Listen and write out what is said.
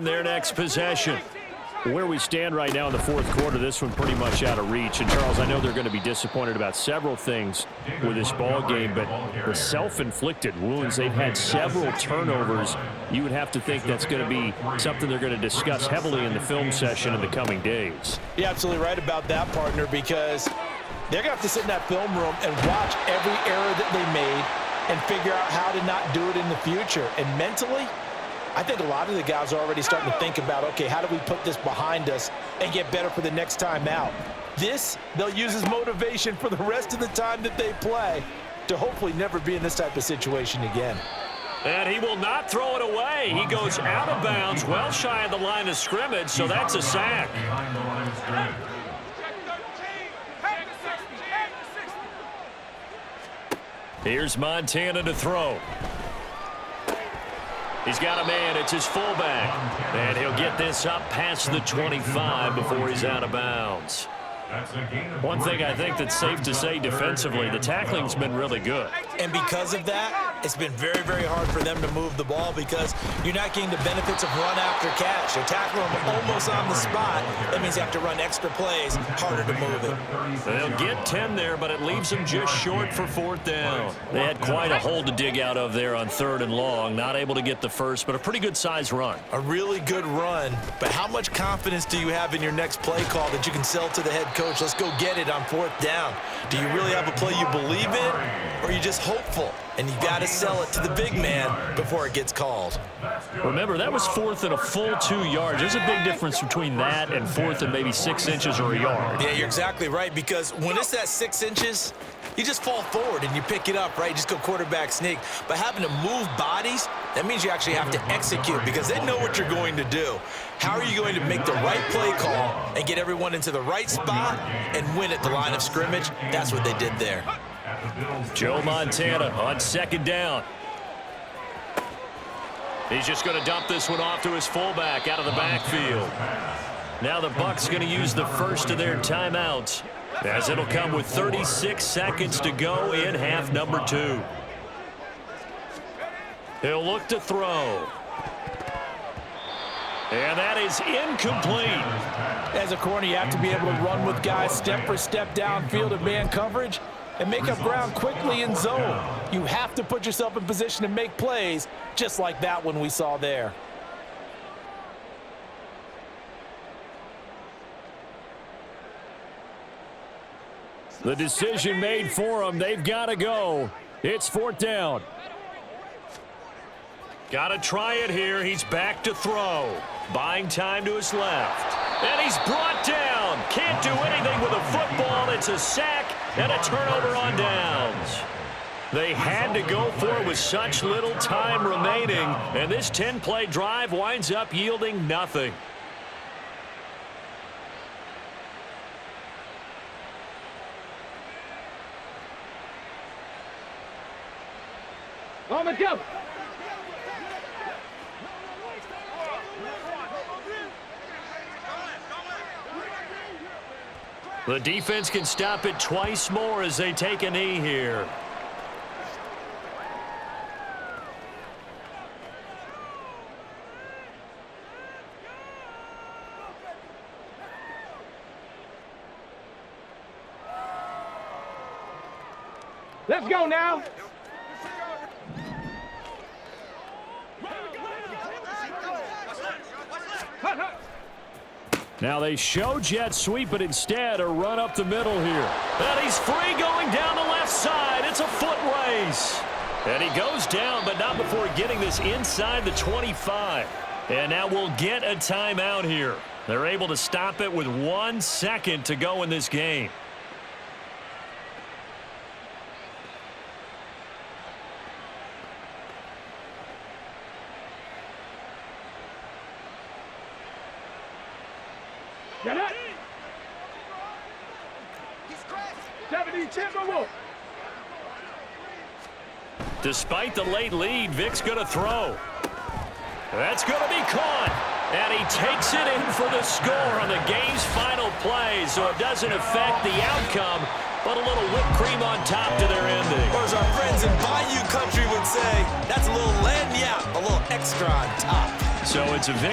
Their next possession. Where we stand right now in the fourth quarter, this one pretty much out of reach. And, Charles, I know they're going to be disappointed about several things with this ball game, but the self-inflicted wounds, they've had several turnovers. You would have to think that's going to be something they're going to discuss heavily in the film session in the coming days. You're absolutely right about that, partner, because they're going to have to sit in that film room and watch every error that they made and figure out how to not do it in the future. And mentally, I think a lot of the guys are already starting to think about, okay, how do we put this behind us and get better for the next time out? This, they'll use as motivation for the rest of the time that they play to hopefully never be in this type of situation again. And he will not throw it away. He goes out of bounds, well shy of the line of scrimmage, so that's a sack. Here's Montana to throw. He's got a man. It's his fullback. And he'll get this up past the 25 before he's out of bounds. One thing I think that's safe to say defensively, the tackling's been really good. And because of that, it's been very, very hard for them to move the ball because you're not getting the benefits of run after catch. You're tackling them almost on the spot. That means you have to run extra plays, harder to move it. They'll get 10 there, but it leaves them just short for fourth down. They had quite a hole to dig out of there on 3rd and long. Not able to get the first, but a pretty good size run. A really good run, but how much confidence do you have in your next play call that you can sell to the head coach? Let's go get it on 4th down. Do you really have a play you believe in, or are you just hopeful? And you got to sell it to the big man before it gets called. Remember, that was 4th and a full 2 yards. There's a big difference between that and 4th and maybe 6 inches or a yard. Yeah, you're exactly right, because when it's at 6 inches, you just fall forward and you pick it up, right? You just go quarterback sneak. But having to move bodies, that means you actually have to execute because they know what you're going to do. How are you going to make the right play call and get everyone into the right spot and win at the line of scrimmage? That's what they did there. Joe Montana on 2nd down. He's just going to dump this one off to his fullback out of the backfield. Now the Bucs going to use the first of their timeouts, as it'll come with 36 seconds to go in half number 2. He'll look to throw. And that is incomplete. As a corner, you have to be able to run with guys step for step downfield in man coverage and make up ground quickly in zone. You have to put yourself in position to make plays, just like that one we saw there. The decision made for them. They've got to go. It's 4th down. Got to try it here. He's back to throw. Buying time to his left. And he's brought down. Can't do anything with a football. It's a sack and a turnover on downs. They had to go for it with such little time remaining. And this 10-play drive winds up yielding nothing. On the go. The defense can stop it twice more as they take a knee here. Let's go now. Now they show jet sweep, but instead a run up the middle here. And he's free going down the left side. It's a foot race. And he goes down, but not before getting this inside the 25. And now we'll get a timeout here. They're able to stop it with 1 second to go in this game. Get it. 70 Timberwolves. Despite the late lead, Vic's going to throw. That's going to be caught. And he takes it in for the score on the game's final play, so it doesn't affect the outcome, but a little whipped cream on top to their ending. Or as our friends in Bayou Country would say, that's a little lagniappe, a little extra on top. So it's a victory.